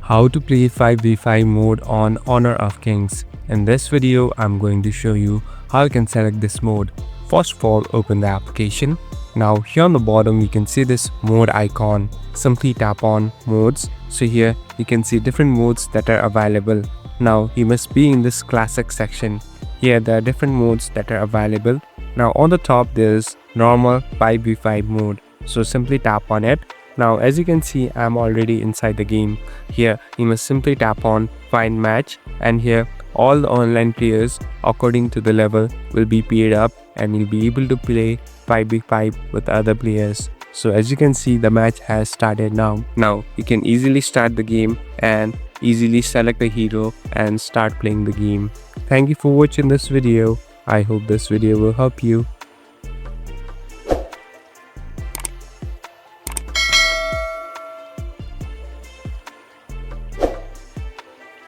How to play 5v5 mode on Honor of Kings. In this video, I'm going to show you how you can select this mode. First of all, open the application. Now here on the bottom, you can see this mode icon. Simply tap on modes. So here you can see different modes that are available. Now you must be in this classic section. Here there are different modes that are available. Now on the top there's normal 5v5 mode. So simply tap on it. Now as you can see, I'm already inside the game. Here you must simply tap on find match, and here all the online players according to the level will be paired up and you'll be able to play 5v5 with other players. So as you can see, the match has started now. Now you can easily start the game and easily select a hero and start playing the game. Thank you for watching this video. I hope this video will help you.